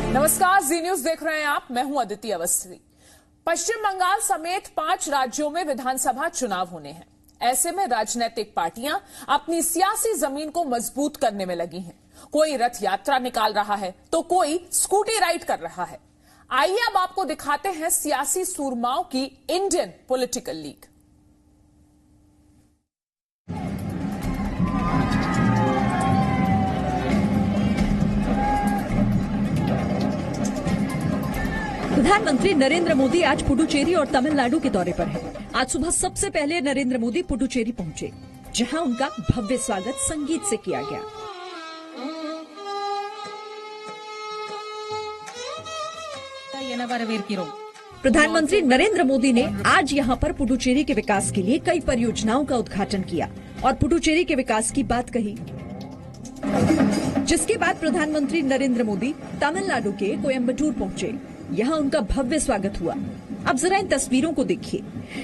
नमस्कार, जी न्यूज देख रहे हैं आप। मैं हूं अदिति अवस्थी। पश्चिम बंगाल समेत 5 राज्यों में विधानसभा चुनाव होने हैं। ऐसे में राजनीतिक पार्टियां अपनी सियासी जमीन को मजबूत करने में लगी हैं। कोई रथ यात्रा निकाल रहा है तो कोई स्कूटी राइड कर रहा है। आइए अब आपको दिखाते हैं सियासी सूरमाओं की इंडियन पॉलिटिकल लीग। प्रधानमंत्री नरेंद्र मोदी आज पुडुचेरी और तमिलनाडु के दौरे पर हैं। आज सुबह सबसे पहले नरेंद्र मोदी पुडुचेरी पहुंचे, जहां उनका भव्य स्वागत संगीत से किया गया। प्रधानमंत्री नरेंद्र मोदी ने आज यहां पर पुडुचेरी के विकास के लिए कई परियोजनाओं का उद्घाटन किया और पुडुचेरी के विकास की बात कही, जिसके बाद प्रधानमंत्री नरेंद्र मोदी तमिलनाडु के कोयम्बटूर पहुंचे। यहाँ उनका भव्य स्वागत हुआ। अब जरा इन तस्वीरों को देखिए।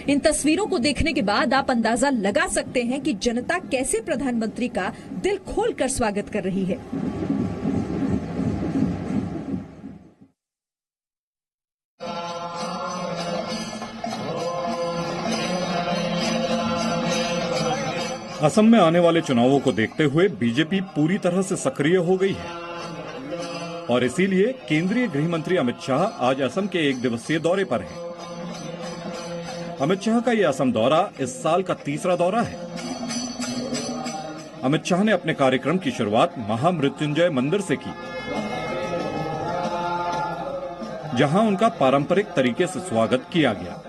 इन तस्वीरों को देखने के बाद आप अंदाजा लगा सकते हैं कि जनता कैसे प्रधानमंत्री का दिल खोलकर स्वागत कर रही है। असम में आने वाले चुनावों को देखते हुए बीजेपी पूरी तरह से सक्रिय हो गई है और इसीलिए केंद्रीय गृह मंत्री अमित शाह आज असम के 1 दिवसीय दौरे पर हैं। अमित शाह का यह असम दौरा इस साल का तीसरा दौरा है। अमित शाह ने अपने कार्यक्रम की शुरुआत महामृत्युंजय मंदिर से की, जहां उनका पारंपरिक तरीके से स्वागत किया गया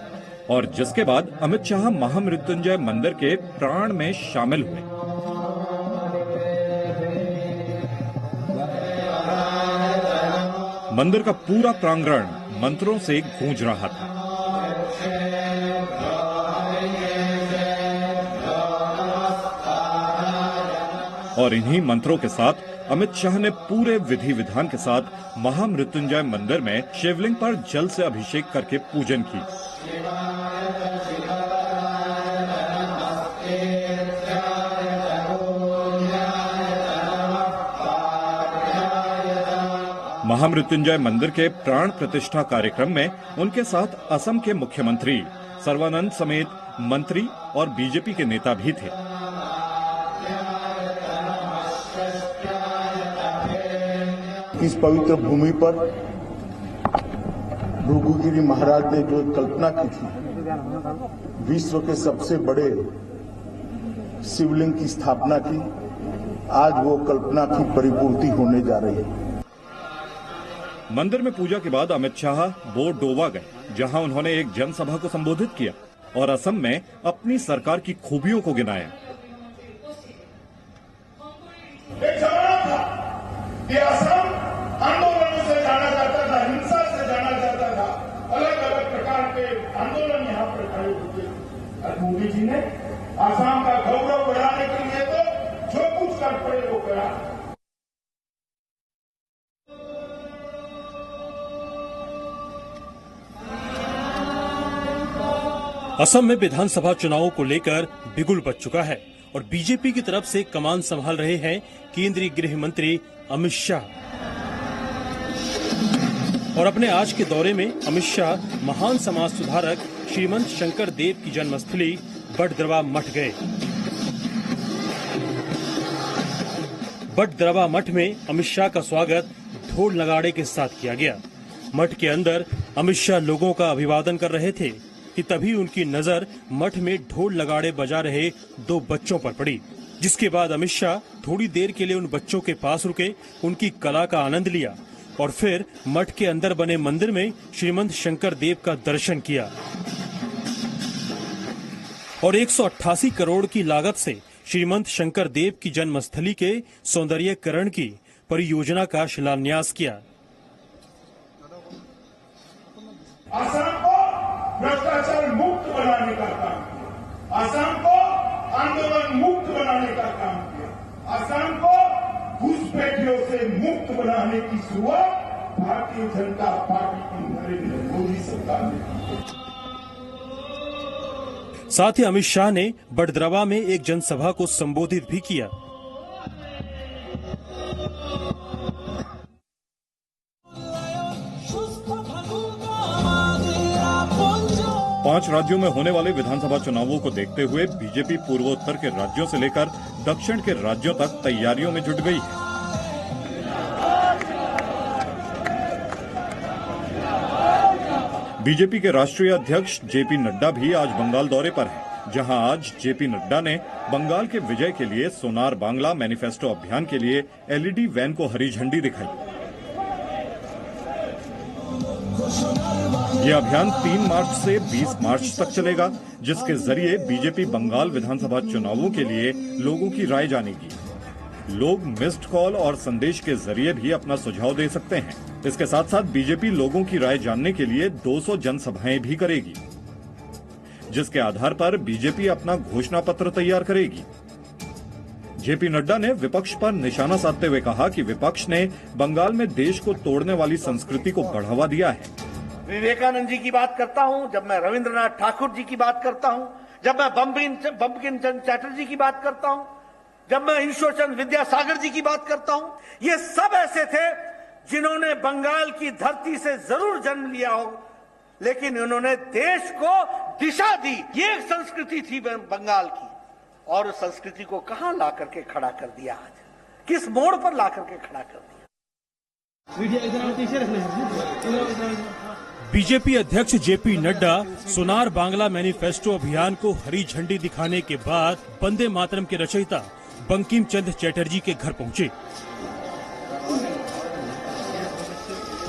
और जिसके बाद अमित शाह महामृत्युंजय मंदिर के प्राण में शामिल हुए। मंदिर का पूरा प्रांगण मंत्रों से गूंज रहा था। और इन्हीं मंत्रों के साथ अमित शाह ने पूरे विधि विधान के साथ महामृत्युंजय मंदिर में शिवलिंग पर जल से अभिषेक करके पूजन की। महामृत्युंजय मंदिर के प्राण प्रतिष्ठा कार्यक्रम में उनके साथ असम के मुख्यमंत्री सर्बानंद समेत मंत्री और बीजेपी के नेता भी थे। इस पवित्र भूमि पर भृगुगिरि महाराज ने जो कल्पना की थी, विश्व के सबसे बड़े शिवलिंग की स्थापना की, आज वो कल्पना की परिपूर्ति होने जा रही है। मंदिर में पूजा के बाद अमित शाह बोरडोवा गए, जहां उन्होंने एक जनसभा को संबोधित किया और असम में अपनी सरकार की खूबियों को गिनाया। एक जमाना था कि असम आंदोलन से जाना जाता था, हिंसा से जाना जाता था, अलग अलग प्रकार के आंदोलन यहाँ पर खड़े होते थे। और मोदी जी ने असम का गौरव बढ़ाने के लिए तो जो कुछ कर पड़े वो करा। असम में विधानसभा चुनावों को लेकर बिगुल बच चुका है और बीजेपी की तरफ से कमान संभाल रहे हैं केंद्रीय गृह मंत्री अमित शाह। और अपने आज के दौरे में अमित शाह महान समाज सुधारक श्रीमंत शंकर देव की जन्मस्थली बटद्रवा मठ गए। बटद्रवा मठ में अमित शाह का स्वागत ढोल नगाड़े के साथ किया गया। मठ के अंदर अमित शाह लोगों का अभिवादन कर रहे थे कि तभी उनकी नजर मठ में ढोल नगाड़े बजा रहे 2 बच्चों पर पड़ी, जिसके बाद अमित शाह थोड़ी देर के लिए उन बच्चों के पास रुके, उनकी कला का आनंद लिया और फिर मठ के अंदर बने मंदिर में श्रीमंत शंकर देव का दर्शन किया और 188 करोड़ की लागत से श्रीमंत शंकर देव की जन्मस्थली के सौंदर्यीकरण की परियोजना का शिलान्यास किया। भ्रष्टाचार मुक्त बनाने का काम किया, असम को आंदोलन मुक्त बनाने का काम किया, असम को घुसपैठियों से मुक्त बनाने की शुरुआत भारतीय जनता पार्टी की नरेंद्र मोदी सरकार ने की। साथ ही अमित शाह ने बटद्रवा में एक जनसभा को संबोधित भी किया। 5 राज्यों में होने वाले विधानसभा चुनावों को देखते हुए बीजेपी पूर्वोत्तर के राज्यों से लेकर दक्षिण के राज्यों तक तैयारियों में जुट गई है। बीजेपी के राष्ट्रीय अध्यक्ष जेपी नड्डा भी आज बंगाल दौरे पर हैं, जहां आज जेपी नड्डा ने बंगाल के विजय के लिए सोनार बांग्ला मैनिफेस्टो अभियान के लिए एलईडी वैन को हरी झंडी दिखाई। यह अभियान 3 मार्च से 20 मार्च तक चलेगा, जिसके जरिए बीजेपी बंगाल विधानसभा चुनावों के लिए लोगों की राय जानेगी। लोग मिस्ड कॉल और संदेश के जरिए भी अपना सुझाव दे सकते हैं। इसके साथ साथ बीजेपी लोगों की राय जानने के लिए 200 जनसभाएं भी करेगी, जिसके आधार पर बीजेपी अपना घोषणा पत्र तैयार करेगी। जेपी नड्डा ने विपक्ष पर निशाना साधते हुए कहा कि विपक्ष ने बंगाल में देश को तोड़ने वाली संस्कृति को बढ़ावा दिया है। विवेकानंद जी की बात करता हूं, जब मैं रविंद्रनाथ ठाकुर जी की बात करता हूं, जब मैं बंकिम चंद्र चटर्जी की बात करता हूं, जब मैं ईश्वर चंद्र विद्यासागर जी की बात करता हूं, ये सब ऐसे थे जिन्होंने बंगाल की धरती से जरूर जन्म लिया हो, लेकिन उन्होंने देश को दिशा दी। ये एक संस्कृति थी बंगाल की, और उस संस्कृति को कहां ला करके खड़ा कर दिया, आज किस मोड़ पर ला करके खड़ा कर दिया। बीजेपी अध्यक्ष जेपी नड्डा सोनार बांग्ला मैनिफेस्टो अभियान को हरी झंडी दिखाने के बाद वंदे मातरम के रचयिता बंकिम चंद्र चटर्जी के घर पहुंचे,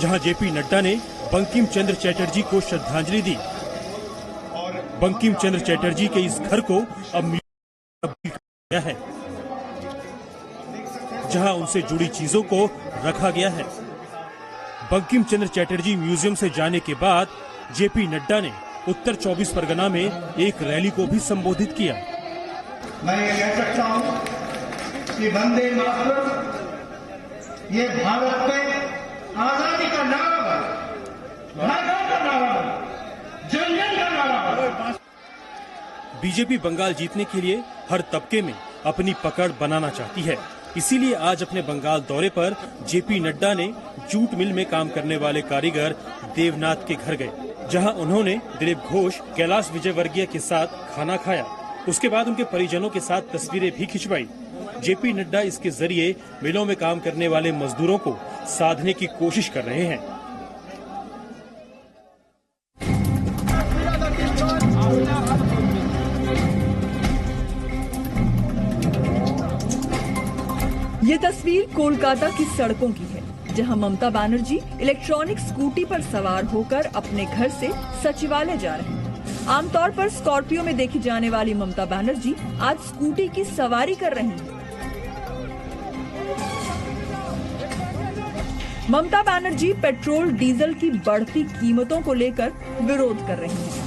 जहां जेपी नड्डा ने बंकिम चंद्र चटर्जी को श्रद्धांजलि दी। बंकिम चंद्र चटर्जी के इस घर को अब गया है, जहां उनसे जुड़ी चीजों को रखा गया है। बंकिम चंद्र चटर्जी म्यूजियम से जाने के बाद जेपी नड्डा ने उत्तर 24 परगना में एक रैली को भी संबोधित किया। मैं ये कह सकता हूं कि वंदे मातरम ये भारत में आजादी का नारा बना, भाषा का नारा बना, जंगल का नारा बना। बीजेपी बंगाल जीतने के लिए हर तबके में अपनी पकड़ बनाना चाहती है। इसीलिए आज अपने बंगाल दौरे पर जेपी नड्डा ने जूट मिल में काम करने वाले कारीगर देवनाथ के घर गए, जहां उन्होंने दिलीप घोष, कैलाश विजयवर्गीय के साथ खाना खाया। उसके बाद उनके परिजनों के साथ तस्वीरें भी खिंचवाई। जेपी नड्डा इसके जरिए मिलों में काम करने वाले मजदूरों को साधने की कोशिश कर रहे हैं। ये तस्वीर कोलकाता की सड़कों की है, जहां ममता बनर्जी इलेक्ट्रॉनिक स्कूटी पर सवार होकर अपने घर से सचिवालय जा रहे हैं। आमतौर पर स्कॉर्पियो में देखी जाने वाली ममता बनर्जी आज स्कूटी की सवारी कर रही हैं। ममता बनर्जी पेट्रोल डीजल की बढ़ती कीमतों को लेकर विरोध कर रही हैं,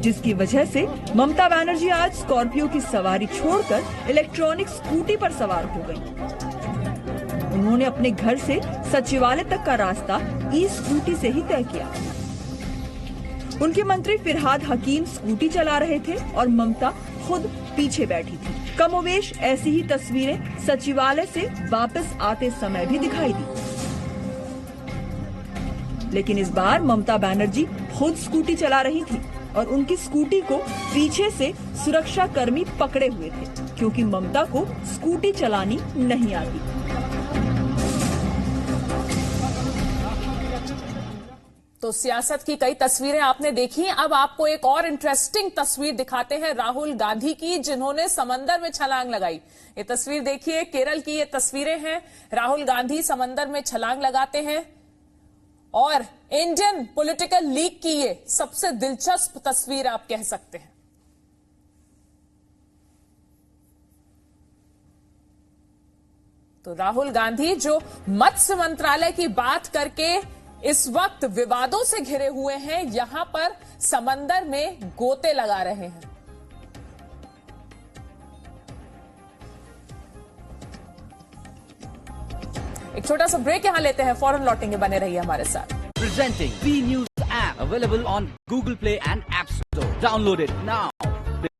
जिसकी वजह से ममता बनर्जी आज स्कॉर्पियो की सवारी छोड़कर इलेक्ट्रॉनिक स्कूटी पर सवार हो गई। उन्होंने अपने घर से सचिवालय तक का रास्ता ई स्कूटी से ही तय किया। उनके मंत्री फिरहाद हकीम स्कूटी चला रहे थे और ममता खुद पीछे बैठी थी। कमोवेश ऐसी ही तस्वीरें सचिवालय से वापस आते समय भी दिखाई दी, लेकिन इस बार ममता बनर्जी खुद स्कूटी चला रही थी और उनकी स्कूटी को पीछे से सुरक्षा कर्मी पकड़े हुए थे, क्योंकि ममता को स्कूटी चलानी नहीं आती। तो सियासत की कई तस्वीरें आपने देखी। अब आपको एक और इंटरेस्टिंग तस्वीर दिखाते हैं राहुल गांधी की, जिन्होंने समंदर में छलांग लगाई। ये तस्वीर देखिए, केरल की ये तस्वीरें हैं। राहुल गांधी समंदर में छलांग लगाते हैं और इंडियन पॉलिटिकल लीग की ये सबसे दिलचस्प तस्वीर आप कह सकते हैं। तो राहुल गांधी जो मत्स्य मंत्रालय की बात करके इस वक्त विवादों से घिरे हुए हैं, यहां पर समंदर में गोते लगा रहे हैं। एक छोटा सा ब्रेक यहां लेते हैं, फौरन लौटेंगे, बने रहिए हमारे साथ। Presenting B News app available on Google Play and App Store. Download it now.